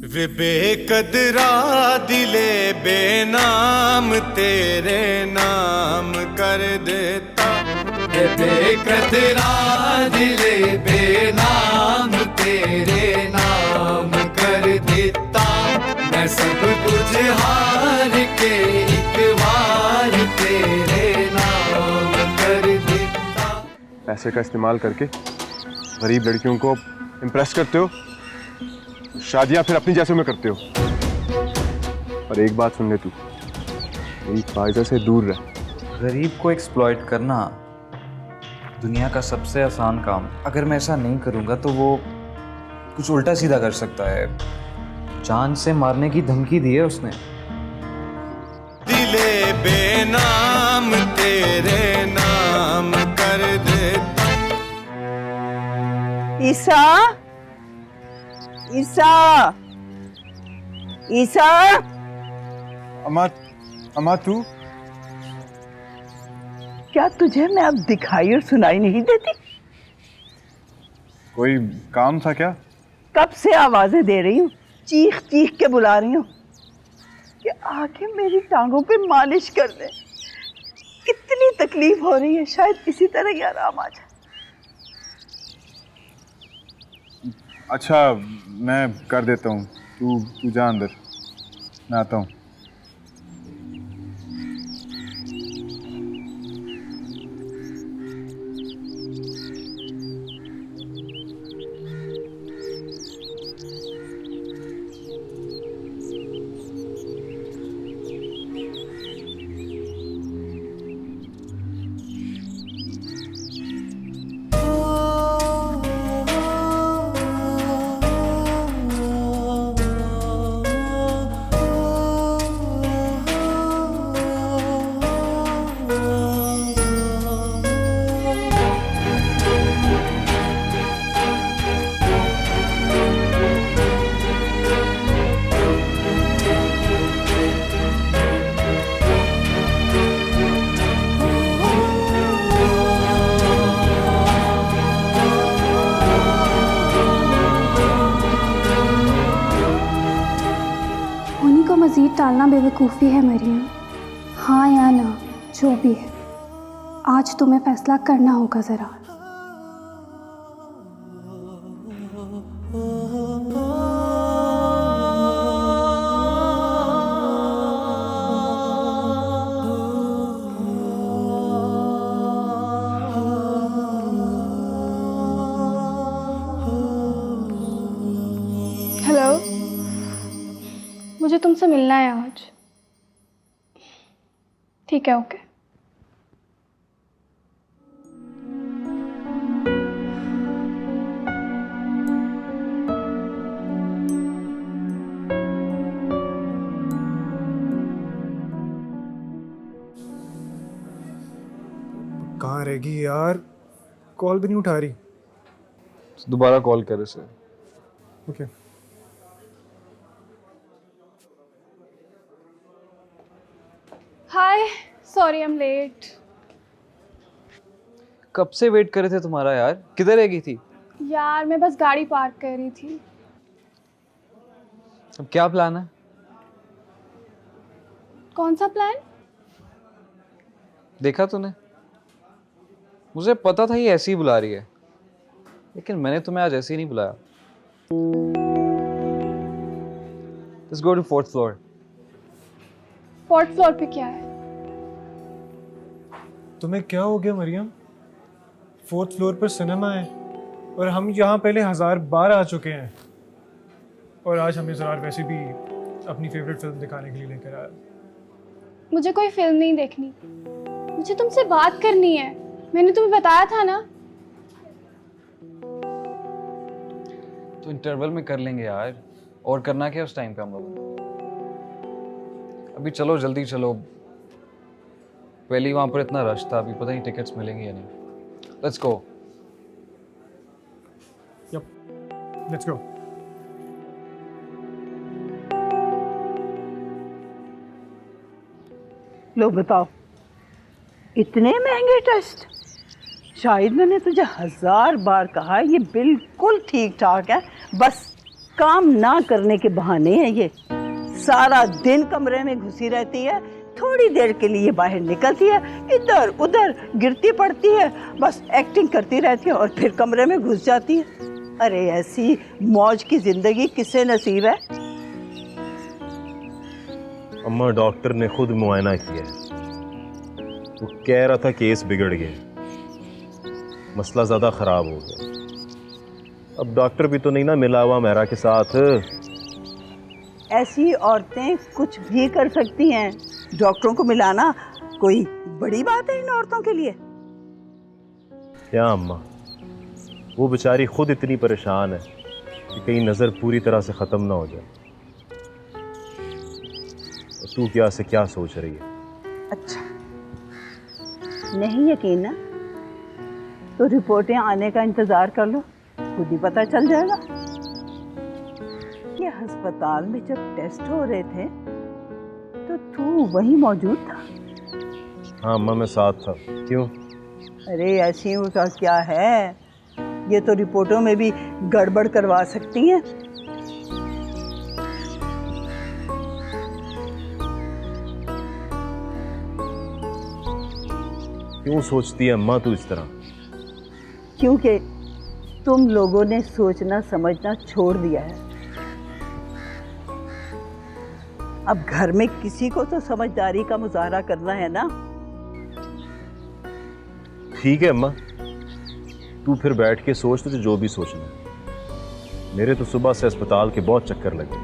वे बेकदरा दिले बेनाम तेरे नाम कर देता। वे बेकदरा दिले बेनाम तेरे नाम कर देता। मैं सब कुछ हार के एक बार तेरे नाम कर देता। पैसे का इस्तेमाल करके गरीब लड़कियों को इम्प्रेस करते हो, शादियां फिर अपनी जैसे में करते हो। और एक बात सुन ले तू, मेरी फायदा से दूर रह। गरीब को एक्सप्लॉइट करना दुनिया का सबसे आसान काम। अगर मैं ऐसा नहीं करूँगा तो वो कुछ उल्टा सीधा कर सकता है। जान से मारने की धमकी दी है उसने। दिले बेनाम तेरे नाम कर देता। ईसा, ईसा, ईसा। अम्मा तू क्या तुझे मैं अब दिखाई और सुनाई नहीं देती? कोई काम था क्या? कब से आवाजें दे रही हूँ, चीख चीख के बुला रही हूँ कि आके मेरी टांगों पे मालिश कर दे। कितनी तकलीफ हो रही है, शायद इसी तरह ही आराम आ जाए। अच्छा मैं कर देता हूँ, तू जा अंदर, मैं आता हूँ। मज़ीद टालना बेवकूफ़ी है मरियम। हाँ या ना जो भी है, आज तुम्हें फैसला करना होगा ज़रा। हेलो, मुझे तुमसे मिलना है आज। ठीक है, ओके। कहाँ रहेगी यार, कॉल भी नहीं उठा रही। दोबारा कॉल कर इसे। Okay. Hi, sorry I am late. कब से वेट कर रहे थे तुम्हारा यार, किधर रह गई थी? यार मैं बस गाड़ी पार्क कर रही थी। अब क्या प्लान है? कौन सा प्लान? देखा तूने? मुझे पता था ये ऐसी ही बुला रही है, लेकिन मैंने तुम्हें आज ऐसे ही नहीं बुलाया। Let's go to 4th floor. 4th floor पे क्या है? तुम्हें क्या हो गया मरियम? 4th फ्लोर पर सिनेमा है और हम यहाँ पहले 1000 बार आ चुके हैं। और आज हमें ज़रा वैसे भी अपनी फेवरेट फिल्म दिखाने के लिए लेकर आया। मुझे कोई फिल्म नहीं देखनी, मुझे तुमसे बात करनी है। मैंने तुम्हें बताया था ना। तो इंटरवल में कर लेंगे यार, और करना क्या उस टाइम पे हम लोग। अभी चलो, जल्दी चलो। पहले वहां पर इतना रश था, अभी पता नहीं टिकट्स मिलेंगे या नहीं। Let's go. Yup, let's go. लो बताओ, इतने महंगे टेस्ट? शायद मैंने तुझे 1000 बार कहा, ये बिल्कुल ठीक ठाक है, बस काम ना करने के बहाने हैं ये। सारा दिन कमरे में घुसी रहती है, थोड़ी देर के लिए बाहर निकलती है, इधर उधर गिरती पड़ती है, बस एक्टिंग करती रहती है और फिर कमरे में घुस जाती है। अरे ऐसी मौज की जिंदगी किसे नसीब है? अम्मा, डॉक्टर ने खुद मुआयना किया है। वो कह रहा था केस बिगड़ गया, मसला ज़्यादा ख़राब हो गया। अब डॉक्टर भी तो नहीं ना मिला हुआ मेहरा के साथ। ऐसी औरतें कुछ भी कर सकती हैं, डॉक्टरों को मिलाना कोई बड़ी बात है इन औरतों के लिए? क्या अम्मा, वो बेचारी खुद इतनी परेशान है कि कहीं नज़र पूरी तरह से ख़त्म ना हो जाए। तू क्या से क्या सोच रही है? अच्छा, नहीं यकीन ना तो रिपोर्टें आने का इंतजार कर लो, खुद ही पता चल जाएगा। ये अस्पताल में जब टेस्ट हो रहे थे तो तू वहीं मौजूद था? हाँ अम्मा, मैं साथ था। क्यों? अरे ऐसी का क्या है, ये तो रिपोर्टों में भी गड़बड़ करवा सकती हैं। क्यों सोचती है अम्मा तू इस तरह? क्योंकि तुम लोगों ने सोचना समझना छोड़ दिया है। अब घर में किसी को तो समझदारी का मुजाहरा करना है ना। ठीक है अम्मा, तू फिर बैठ के सोच, तुझे जो भी सोचना है। मेरे तो सुबह से अस्पताल के बहुत चक्कर लगे,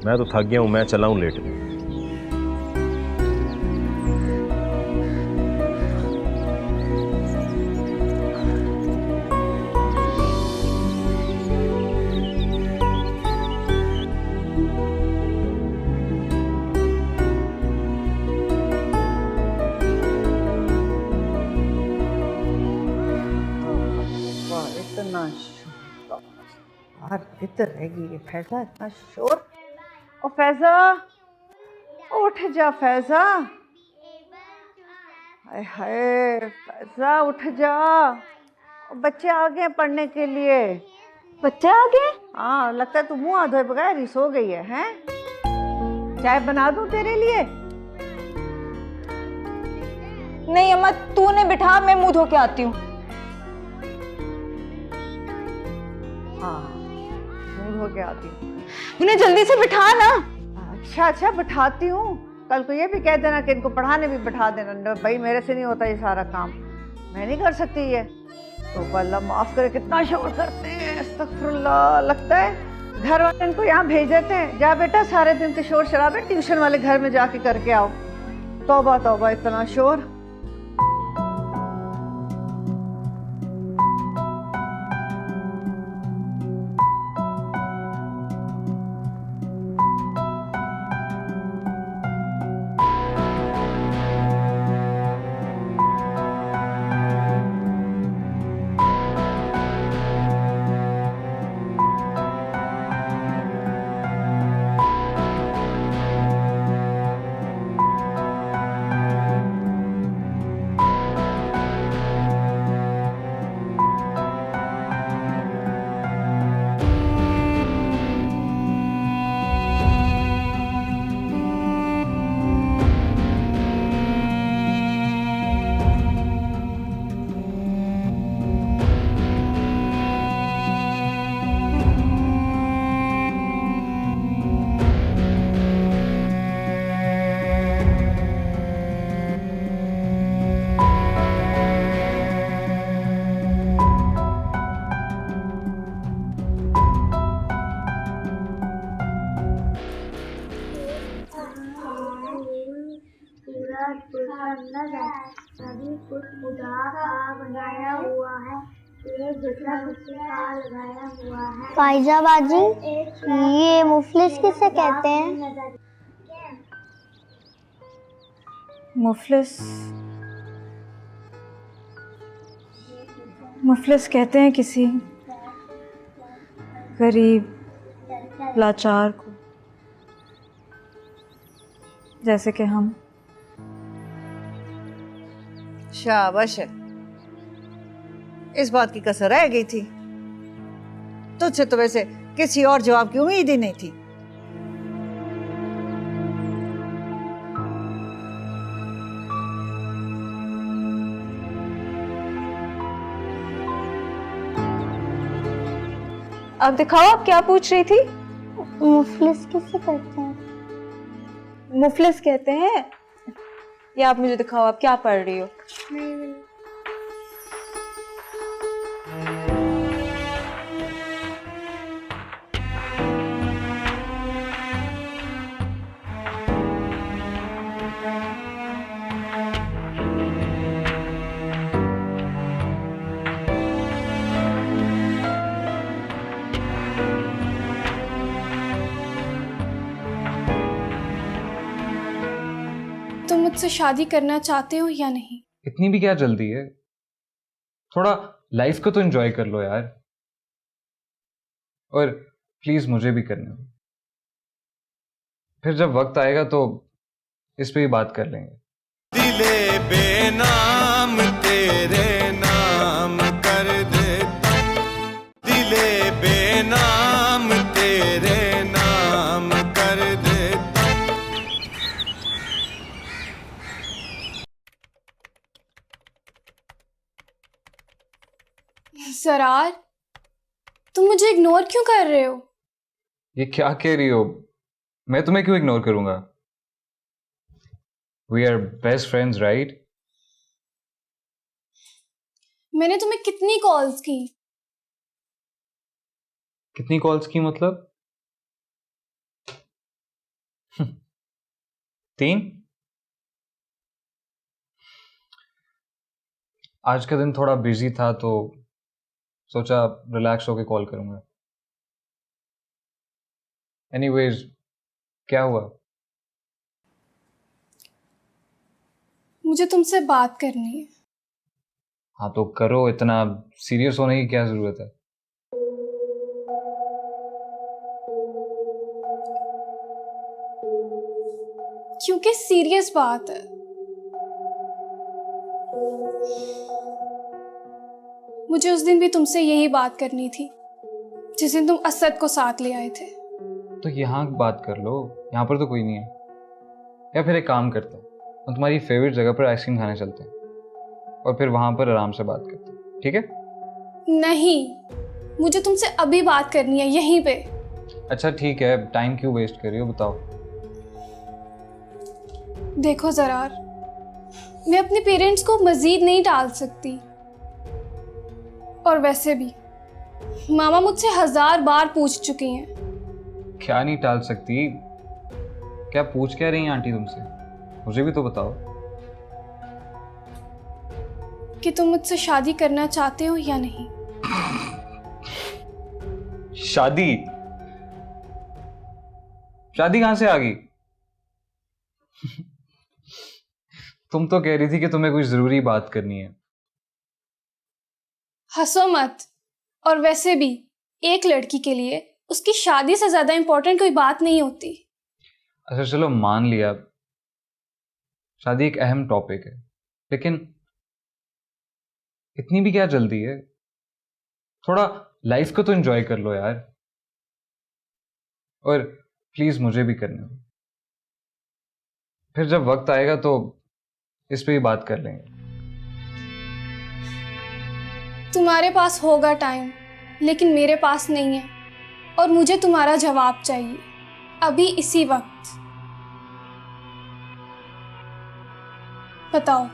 मैं तो थक गया हूँ, मैं चला हूँ लेट। इतना शोर, इधर रहेगी ये फैजा, इतना शोर। ओ फैजा, उठ जा फैजा। हाय हाय फैजा, उठ जा। बच्चे आ गए पढ़ने के लिए। बच्चे आ गए? हाँ, लगता है तू मुंह हाथ धोए बगैर ही सो गई है, हैं? चाय बना दूं तेरे लिए? नहीं अम्मा, तूने बिठा, मैं मुंह धो के आती हूँ। हाँ, मुंह धो के आती हूँ। उन्हें जल्दी से बिठा ना। अच्छा अच्छा, बिठाती हूँ। कल को ये भी कह देना कि इनको पढ़ाने भी बिठा देना। भाई मेरे से नहीं होता ये सारा काम, मैं नहीं कर सकती ये तो। अल्लाह माफ करे, कितना शोर करते हैं, अस्तगफुरुल्लाह। लगता है घर वाले इनको यहाँ भेज देते हैं, जा बेटा सारे दिन के शोर शराबे ट्यूशन वाले घर में जाके करके आओ। तौबा तौबा, इतना शोर। सभी कुछ खुदा का बनाया हुआ है, एक दूसरा उससे का लगाया हुआ है। फाइजा बाजी, ये मुफलिस किसे कहते हैं? मुफलिस कहते हैं किसी गरीब लाचार को, जैसे कि हम। शाबाश है, इस बात की कसर रह गई थी। तुझसे तो वैसे किसी और जवाब की उम्मीद ही नहीं थी। अब दिखाओ आप क्या पूछ रही थी। मुफलिस किसे कहते हैं? मुफलिस कहते हैं। या आप मुझे दिखाओ आप क्या पढ़ रही हो। नहीं, तुम मुझसे शादी करना चाहते हो या नहीं? इतनी भी क्या जल्दी है? थोड़ा लाइफ को तो एंजॉय कर लो यार। और प्लीज मुझे भी करने दो। फिर जब वक्त आएगा तो इस पे ही बात कर लेंगे। दिले बेनाम तेरे नाम कर देता, दिले बेनाम तेरे नाम कर देता। जरार, तुम मुझे इग्नोर क्यों कर रहे हो? ये क्या कह रही हो? मैं तुम्हें क्यों इग्नोर करूंगा? We are best friends right? मैंने तुम्हें कितनी कॉल्स की? कितनी कॉल्स की मतलब? 3? आज का दिन थोड़ा बिजी था तो सोचा रिलैक्स होके कॉल करूंगा। एनीवेज, क्या हुआ? मुझे तुमसे बात करनी है। हाँ तो करो, इतना सीरियस होने की क्या जरूरत है? क्योंकि सीरियस बात है। मुझे उस दिन भी तुमसे यही बात करनी थी जिस दिन तुम असद को साथ ले आए थे। तो यहाँ बात कर लो, यहाँ पर तो कोई नहीं है। या फिर एक काम करते हैं, हम तुम्हारी फेवरेट जगह पर आइसक्रीम खाने चलते हैं और फिर वहां पर आराम से बात करते हैं, ठीक है? नहीं, मुझे तुमसे अभी बात करनी है यहीं पे। अच्छा ठीक है, टाइम क्यों वेस्ट कर रही हो बताओ। देखो जरार, मैं अपने पेरेंट्स को मजीद नहीं टाल सकती। और वैसे भी मामा मुझसे 1000 बार पूछ चुकी हैं। क्या नहीं टाल सकती? क्या पूछ क्या रही हैं आंटी तुमसे? मुझे भी तो बताओ। कि तुम मुझसे शादी करना चाहते हो या नहीं। शादी? शादी कहां से आ गई? तुम तो कह रही थी कि तुम्हें कोई जरूरी बात करनी है। हंसो मत। और वैसे भी एक लड़की के लिए उसकी शादी से ज्यादा इंपॉर्टेंट कोई बात नहीं होती। अच्छा चलो मान लिया, शादी एक अहम टॉपिक है, लेकिन इतनी भी क्या जल्दी है? थोड़ा लाइफ को तो एंजॉय कर लो यार। और प्लीज मुझे भी करने दो। फिर जब वक्त आएगा तो इस पे ही बात कर लेंगे। तुम्हारे पास होगा टाइम, लेकिन मेरे पास नहीं है। और मुझे तुम्हारा जवाब चाहिए अभी इसी वक्त। बताओ,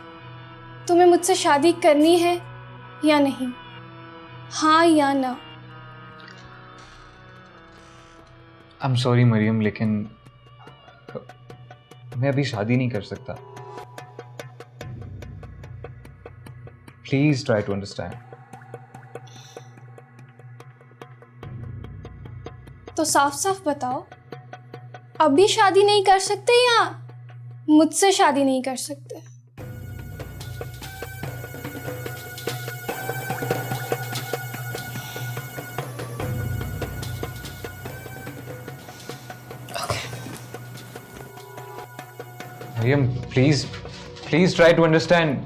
तुम्हें मुझसे शादी करनी है या नहीं? हाँ या ना? आई एम सॉरी मरियम, लेकिन मैं अभी शादी नहीं कर सकता। Please try to understand. तो साफ साफ बताओ, अभी शादी नहीं कर सकते या मुझसे शादी नहीं कर सकते? Maryam please please try to understand.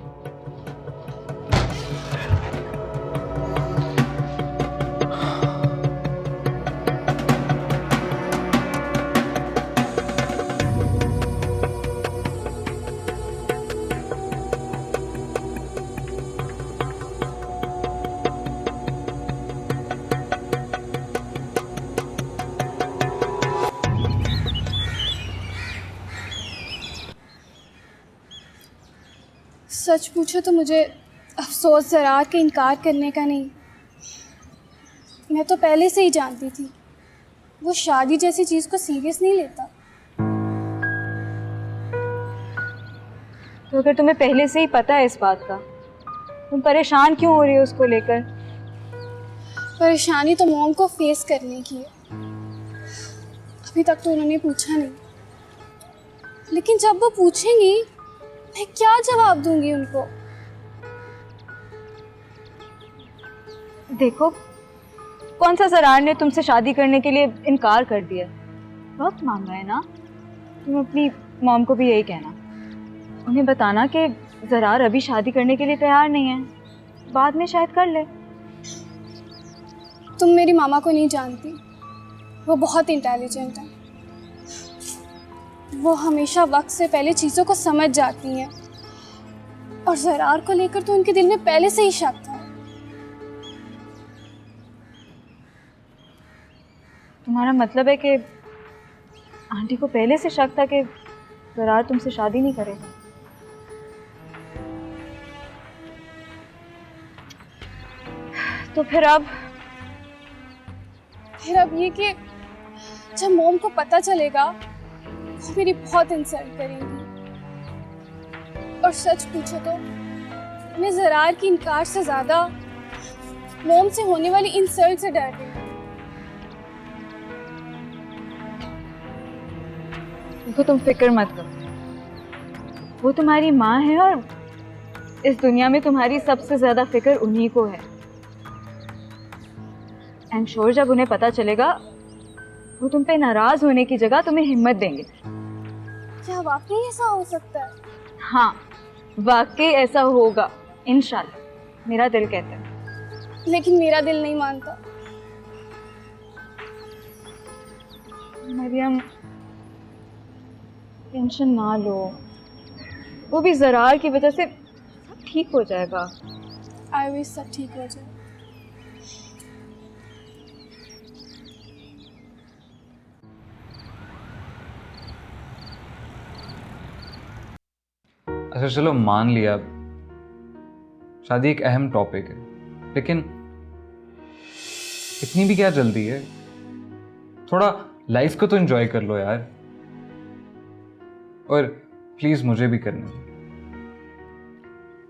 सच पूछो तो मुझे अफसोस ज़रार के इनकार करने का नहीं। मैं तो पहले से ही जानती थी वो शादी जैसी चीज़ को सीरियस नहीं लेता। तो अगर तुम्हें पहले से ही पता है इस बात का, तुम परेशान क्यों हो रही हो उसको लेकर? परेशानी तो मॉम को फेस करने की है। अभी तक तो उन्होंने पूछा नहीं, लेकिन जब वो पूछेंगी मैं क्या जवाब दूंगी उनको? देखो, कौन सा ज़रार ने तुमसे शादी करने के लिए इनकार कर दिया? वक्त मांगा है ना। तुम अपनी मॉम को भी यही कहना, उन्हें बताना कि ज़रार अभी शादी करने के लिए तैयार नहीं है, बाद में शायद कर ले। तुम मेरी मामा को नहीं जानती, वो बहुत इंटेलिजेंट है। वो हमेशा वक्त से पहले चीज़ों को समझ जाती हैं, और ज़रार को लेकर तो उनके दिल में पहले से ही शक था। तुम्हारा मतलब है कि आंटी को पहले से शक था कि ज़रार तुमसे शादी नहीं करेगा? तो फिर अब ये कि जब मॉम को पता चलेगा वो मेरी बहुत इंसल्ट करेंगी। और सच पूछो तो मैं ज़रार की इनकार से ज़्यादा मॉम से होने वाली इंसल्ट से डर रही हूँ। देखो, तुम फिक्र मत करो, वो तुम्हारी माँ है और इस दुनिया में तुम्हारी सबसे ज्यादा फिक्र उन्हीं को है। आई एम श्योर जब उन्हें पता चलेगा वो तुम पे नाराज होने की जगह तुम्हें हिम्मत देंगे। क्या वाकई ऐसा हो सकता है? हाँ, वाकई ऐसा होगा इंशाल्लाह, मेरा दिल कहता है। लेकिन मेरा दिल नहीं मानता। मरियम, टेंशन ना लो, वो भी ज़रार की वजह से सब ठीक हो जाएगा। आई विश सब ठीक हो जाए। अच्छा चलो मान लिया शादी एक अहम टॉपिक है, लेकिन इतनी भी क्या जल्दी है? थोड़ा लाइफ को तो एंजॉय कर लो यार। और प्लीज मुझे भी करने दो,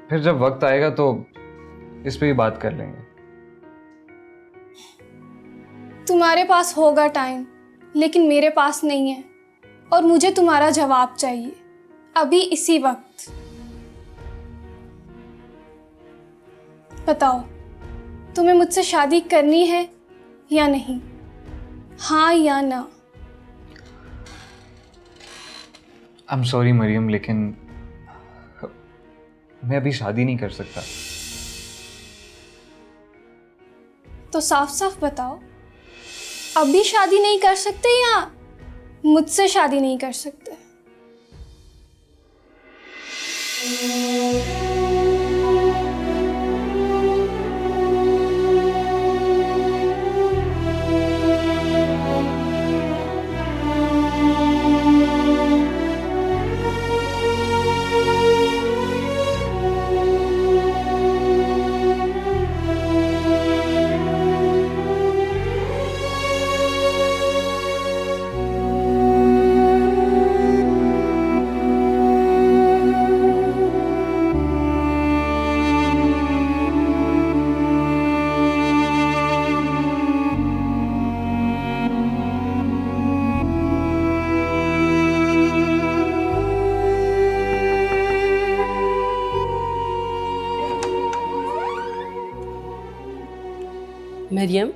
फिर जब वक्त आएगा तो इस पे भी बात कर लेंगे। तुम्हारे पास होगा टाइम, लेकिन मेरे पास नहीं है, और मुझे तुम्हारा जवाब चाहिए अभी इसी वक्त। बताओ, तुम्हें मुझसे शादी करनी है या नहीं? हाँ या ना? आई एम सॉरी मरियम, लेकिन मैं अभी शादी नहीं कर सकता। तो साफ साफ बताओ, अभी शादी नहीं कर सकते या मुझसे शादी नहीं कर सकते? मरियम,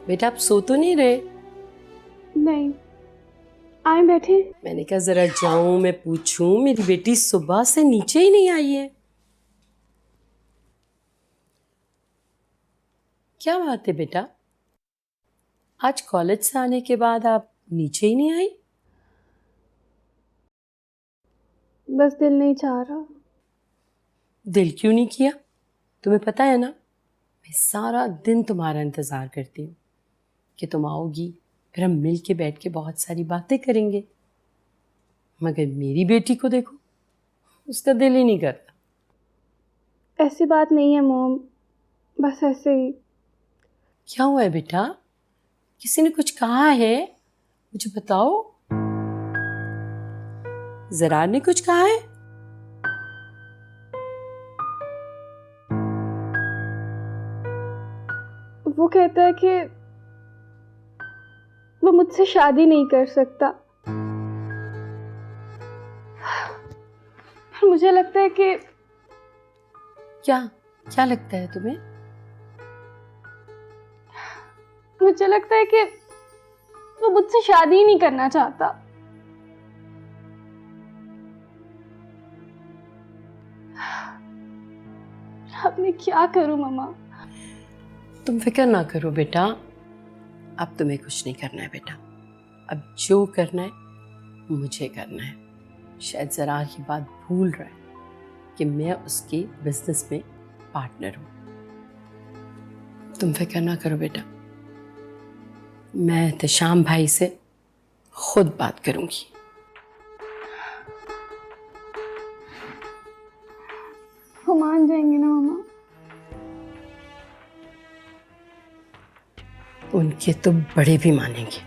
बेटा आप सो तो नहीं रहे? नहीं, आए बैठे। मैंने कहा जरा जाऊं मैं पूछूं, मेरी बेटी सुबह से नीचे ही नहीं आई है। क्या बात है बेटा, आज कॉलेज से आने के बाद आप नीचे ही नहीं आई? बस दिल नहीं चाह रहा। दिल क्यों नहीं किया? तुम्हें पता है ना, मैं सारा दिन तुम्हारा इंतज़ार करती हूँ कि तुम आओगी, फिर हम मिल के बैठ के बहुत सारी बातें करेंगे। मगर मेरी बेटी को देखो, उसका दिल ही नहीं करता। ऐसी बात नहीं है मॉम, बस ऐसे ही। क्या हुआ है बेटा? किसी ने कुछ कहा है? मुझे बताओ। जरार ने कुछ कहा है? वो कहता है कि वो मुझसे शादी नहीं कर सकता। पर मुझे लगता है कि क्या क्या लगता है तुम्हें? मुझे लगता है कि वो मुझसे शादी ही नहीं करना चाहता। अब मैं क्या करूं मम्मा? तुम फिक्र ना करो बेटा, अब तुम्हें कुछ नहीं करना है बेटा। अब जो करना है मुझे करना है। शायद जरार की बात भूल रहा है कि मैं उसके बिजनेस में पार्टनर हूँ। तुम फिक्र ना करो बेटा, मैं एहतशाम भाई से खुद बात करूंगी। वो मान जाएंगे ना मम्मा? उनके तो बड़े भी मानेंगे।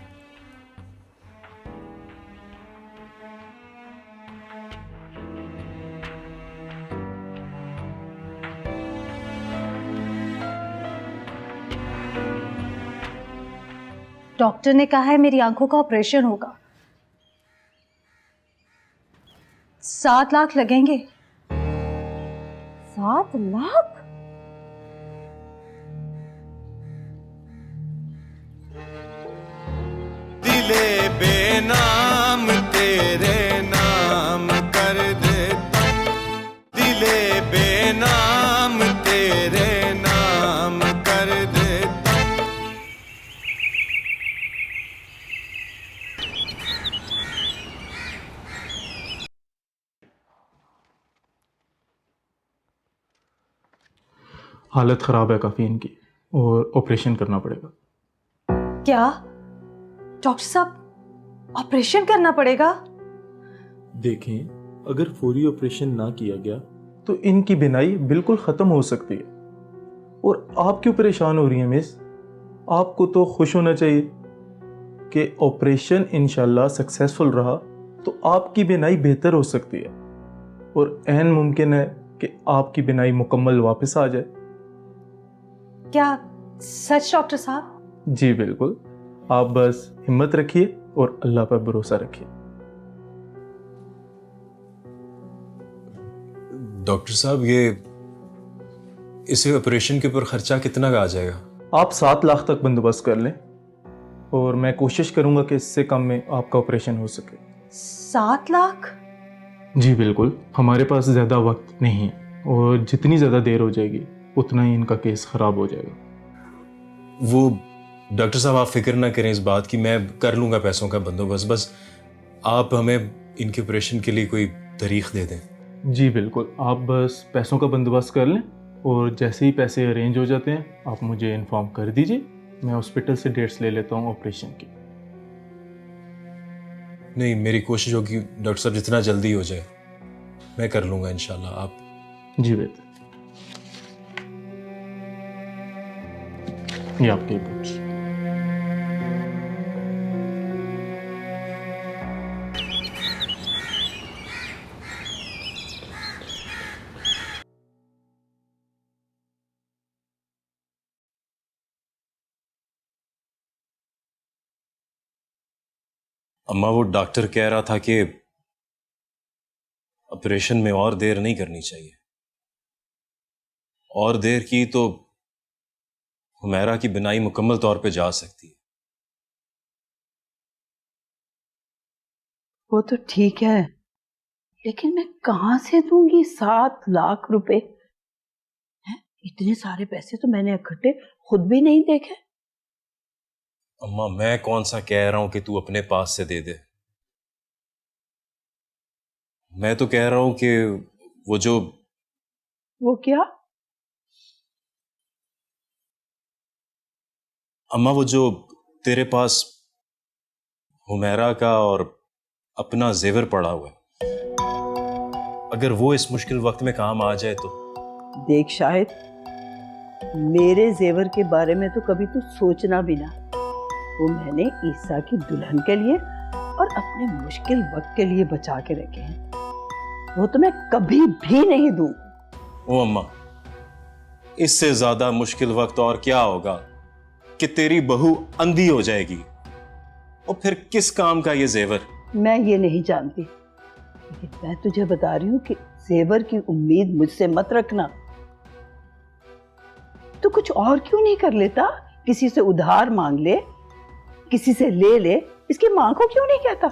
डॉक्टर ने कहा है मेरी आंखों का ऑपरेशन होगा। 7 लाख लगेंगे। 7 लाख? दिले बेनाम तेरे नाम कर देता, दिले बेनाम तेरे नाम कर देता। हालत ख़राब है काफ़ी इनकी और ऑपरेशन करना पड़ेगा। क्या डॉक्टर साहब ऑपरेशन करना पड़ेगा? देखें, अगर फौरी ऑपरेशन ना किया गया तो इनकी बीनाई बिल्कुल ख़त्म हो सकती है। और आप क्यों परेशान हो रही हैं मिस? आपको तो खुश होना चाहिए कि ऑपरेशन इंशाल्लाह सक्सेसफुल रहा तो आपकी बीनाई बेहतर हो सकती है और ऐन मुमकिन है कि आपकी बीनाई मुकम्मल वापस आ जाए। क्या सच डॉक्टर साहब? जी बिल्कुल, आप बस हिम्मत रखिए और अल्लाह पर भरोसा रखिए। डॉक्टर साहब, ये इसे ऑपरेशन के ऊपर खर्चा कितना का आ जाएगा? आप 7 लाख तक बंदोबस्त कर लें और मैं कोशिश करूंगा कि इससे कम में आपका ऑपरेशन हो सके। 7 लाख? जी बिल्कुल, हमारे पास ज़्यादा वक्त नहीं है और जितनी ज़्यादा देर हो जाएगी उतना ही इनका केस ख़राब हो जाएगा। वो डॉक्टर साहब, आप फिक्र ना करें इस बात की, मैं कर लूँगा पैसों का बंदोबस्त। बस आप हमें इनके ऑपरेशन के लिए कोई तारीख दे दें। जी बिल्कुल, आप बस पैसों का बंदोबस्त कर लें और जैसे ही पैसे अरेंज हो जाते हैं आप मुझे इन्फॉर्म कर दीजिए। मैं हॉस्पिटल से डेट्स ले लेता हूँ ऑपरेशन की। नहीं, मेरी कोशिश होगी डॉक्टर साहब जितना जल्दी हो जाए मैं कर लूँगा इंशाल्लाह। आप जी बेहतर, ये आपकी रिपोर्ट्स। अम्मा, वो डॉक्टर कह रहा था कि ऑपरेशन में और देर नहीं करनी चाहिए। और देर की तो हुमैरा की बिनाई मुकम्मल तौर पे जा सकती है। वो तो ठीक है, लेकिन मैं कहाँ से दूंगी 7 लाख रुपए? हैं? इतने सारे पैसे तो मैंने इकट्ठे खुद भी नहीं देखे। अम्मा, मैं कौन सा कह रहा हूं कि तू अपने पास से दे दे। मैं तो कह रहा हूं कि वो क्या? अम्मा, वो जो तेरे पास हुमैरा का और अपना जेवर पड़ा हुआ है, अगर वो इस मुश्किल वक्त में काम आ जाए तो देख शाहिद, मेरे जेवर के बारे में तो कभी तू सोचना भी ना। वो मैंने ईसा की दुल्हन के लिए और अपने मुश्किल वक्त के लिए बचा के रखे हैं। वो तो मैं कभी भी नहीं दूं। ओ अम्मा, इससे ज्यादा मुश्किल वक्त और क्या होगा कि तेरी बहू अंधी हो जाएगी, और फिर किस काम का ये जेवर? मैं ये नहीं जानती, लेकिन मैं तुझे बता रही हूँ कि जेवर की उम्मीद मुझसे मत रखना। तो कुछ और क्यों नहीं कर लेता? किसी से उधार मांग ले, किसी से ले ले, इसकी मां को क्यों नहीं कहता?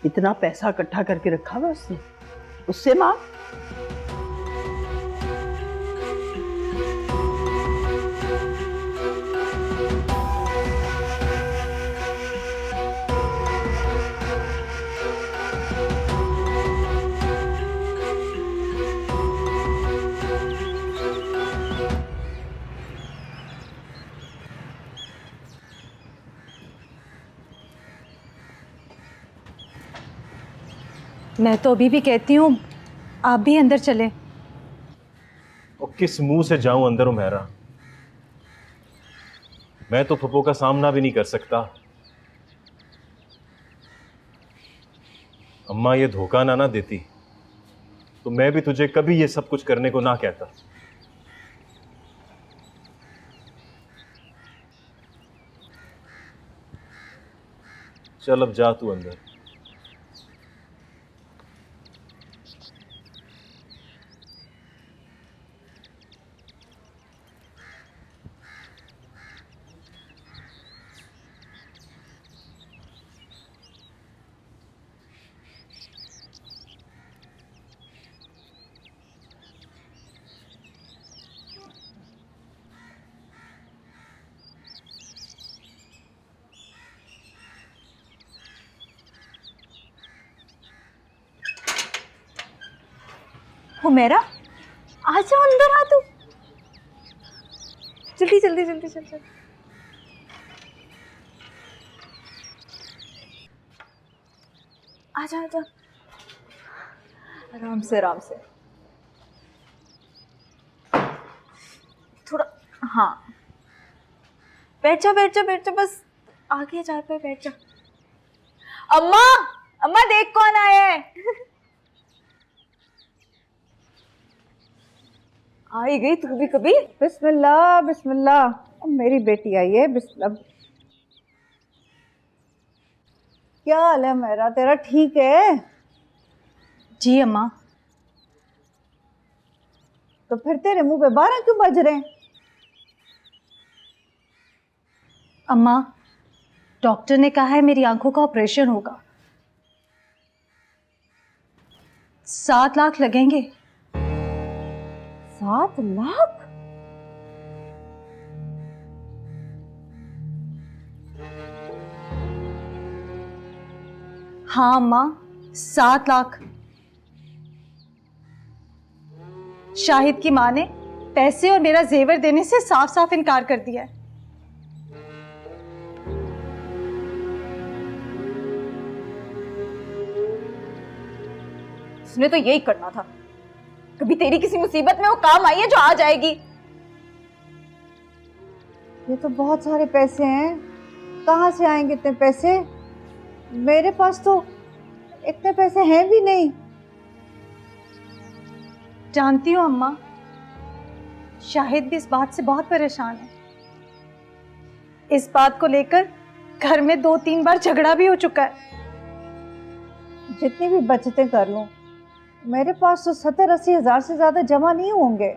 इतना पैसा इकट्ठा करके रखा हुआ उसने, उससे मांग। मैं तो अभी भी कहती हूँ आप भी अंदर चलें। और किस मुंह से जाऊं अंदर उमेरा? मैं तो फुप्पो का सामना भी नहीं कर सकता। अम्मा ये धोखा ना देती तो मैं भी तुझे कभी ये सब कुछ करने को ना कहता। चल अब जा तू अंदर। हुमैरा, आजा अंदर आ तू। जल्दी जल्दी जल्दी जल्दी। आजा आजा, आराम से आराम से। थोड़ा, हाँ, बैठ जा बैठ जा बैठ जा, बस आगे जा पे बैठ जा। अम्मा, अम्मा देख कौन आया है। आई गई तू भी कभी। बिस्मिल्लाह बिस्मिल्लाह, मेरी बेटी आई है। बिस्मिल्लाह। क्या हाल है मेरा? तेरा ठीक है? जी अम्मा। तो फिर तेरे मुंह पे 12 क्यों बज रहे हैं? अम्मा, डॉक्टर ने कहा है मेरी आंखों का ऑपरेशन होगा। 7 लाख लगेंगे। 7 लाख? हाँ अम्मा, 7 लाख। शाहिद की माँ ने पैसे और मेरा जेवर देने से साफ साफ इनकार कर दिया है। उसने तो यही करना था। कभी तेरी किसी मुसीबत में वो काम आई है जो आ जाएगी। ये तो बहुत सारे पैसे हैं, कहाँ से आएंगे इतने पैसे? मेरे पास तो इतने पैसे हैं भी नहीं। जानती हूँ अम्मा, शाहिद भी इस बात से बहुत परेशान है। इस बात को लेकर घर में 2-3 बार झगड़ा भी हो चुका है। जितनी भी बचतें कर लूं, मेरे पास तो 70-80 हज़ार से ज़्यादा जमा नहीं होंगे।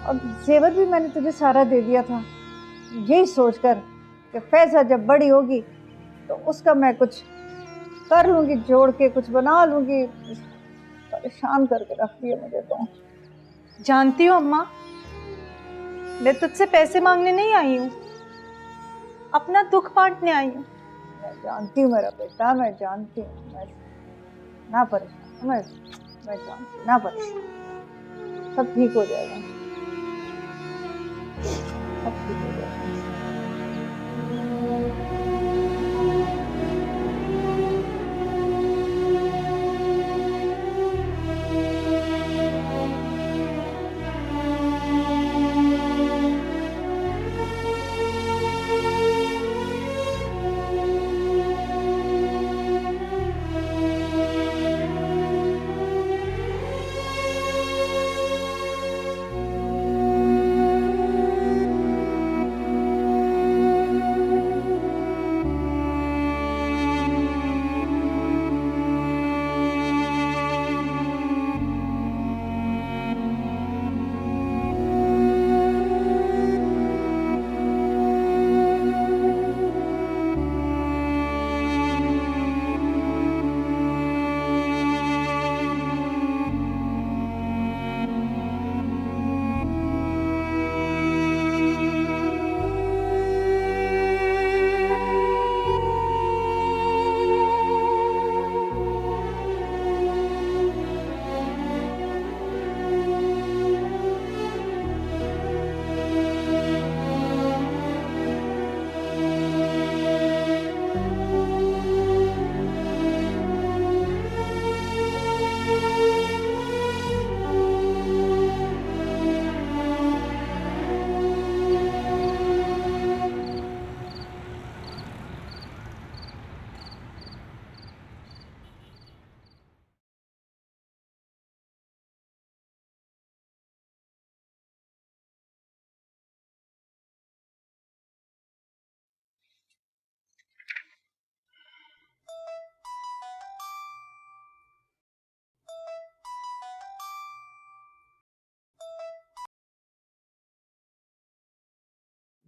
और जेवर भी मैंने तुझे सारा दे दिया था, यही सोचकर कि फैज़ा जब बड़ी होगी तो उसका मैं कुछ कर लूँगी, जोड़ के कुछ बना लूँगी। परेशान करके रख दिया मुझे तो। जानती हो अम्मा, मैं तुझसे पैसे मांगने नहीं आई हूँ, अपना दुख बांटने आई हूँ। मैं जानती हूँ मेरा बेटा, मैं जानती हूँ। मैं ना परेशान, मैं जानती हूँ, ना परेशान। सब ठीक हो जाएगा, सब ठीक हो जाएगा।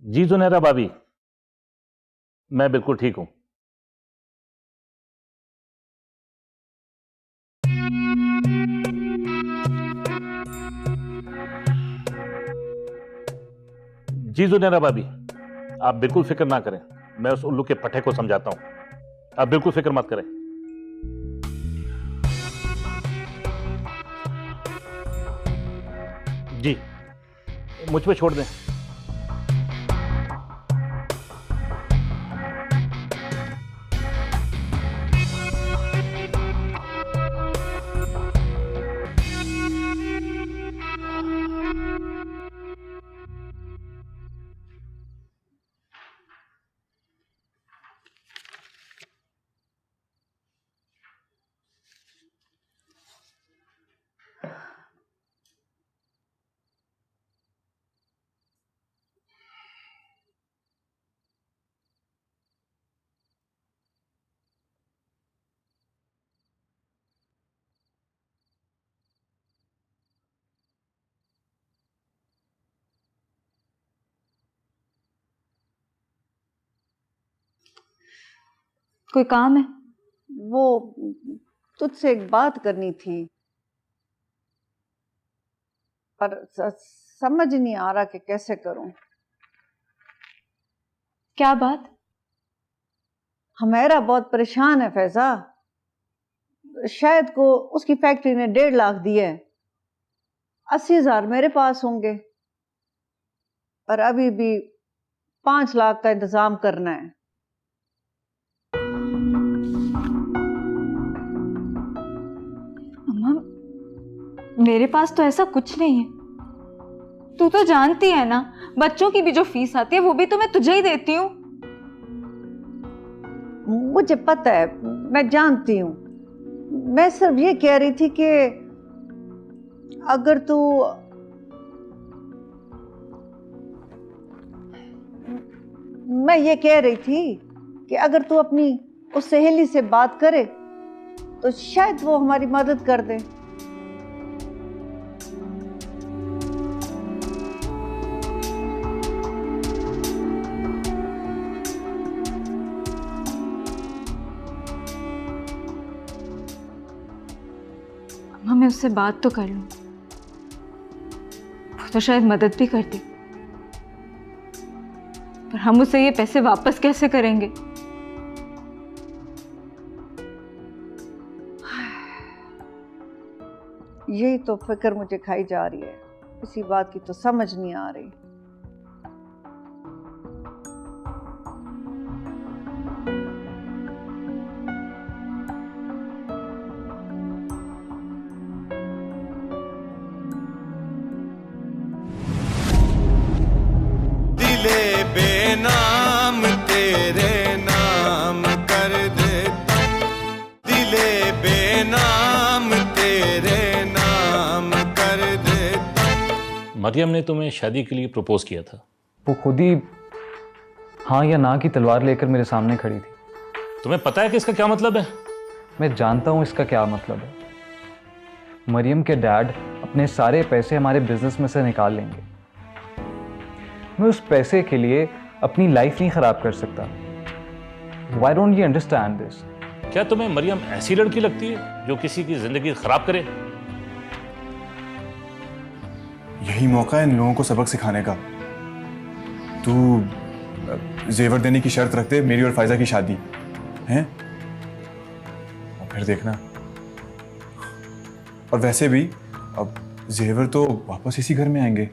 जी जुनैरा भाभी, मैं बिल्कुल ठीक हूं। जी जुनैरा भाभी, आप बिल्कुल फिक्र ना करें, मैं उस उल्लू के पट्टे को समझाता हूं। आप बिल्कुल फिक्र मत करें। जी, मुझ पे छोड़ दें। कोई काम है? वो तुझसे एक बात करनी थी, पर समझ नहीं आ रहा कि कैसे करूं। क्या बात? हमेरा बहुत परेशान है फैजा। शायद को उसकी फैक्ट्री ने 1.5 लाख दिए, 80,000 मेरे पास होंगे, पर अभी भी 5 लाख का इंतजाम करना है। अम्मा, मेरे पास तो ऐसा कुछ नहीं है। तू तो जानती है ना, बच्चों की भी जो फीस आती है वो भी तो मैं तुझे ही देती हूँ। मुझे पता है, मैं जानती हूँ। मैं सिर्फ ये कह रही थी कि अगर तू मैं ये कह रही थी कि अगर तू अपनी उस सहेली से बात करे तो शायद वो हमारी मदद कर दे। अम्मा, मैं उससे बात तो कर लूं, वो तो शायद मदद भी करती, पर हम उसे ये पैसे वापस कैसे करेंगे? यही तो फिक्र मुझे खाई जा रही है, इसी बात की तो समझ नहीं आ रही। दिले बेनाम तेरे नाम कर देता, दिले बेनाम तेरे नाम कर देता। मरियम ने तुम्हें शादी के लिए प्रपोज किया था। वो खुद ही हाँ या ना की तलवार लेकर मेरे सामने खड़ी थी। तुम्हें पता है कि इसका क्या मतलब है? मैं जानता हूँ इसका क्या मतलब है। मरियम के डैड अपने सारे पैसे हमारे बिजनेस में से निकाल लेंगे। मैं उस पैसे के लिए अपनी लाइफ नहीं खराब कर सकता। Why don't you understand this? क्या तुम्हें मरियम ऐसी लड़की लगती है जो किसी की जिंदगी खराब करे? यही मौका है इन लोगों को सबक सिखाने का। तू जेवर देने की शर्त रखते मेरी और फायजा की शादी है, और फिर देखना। और वैसे भी अब जेवर तो वापस इसी घर में आएंगे।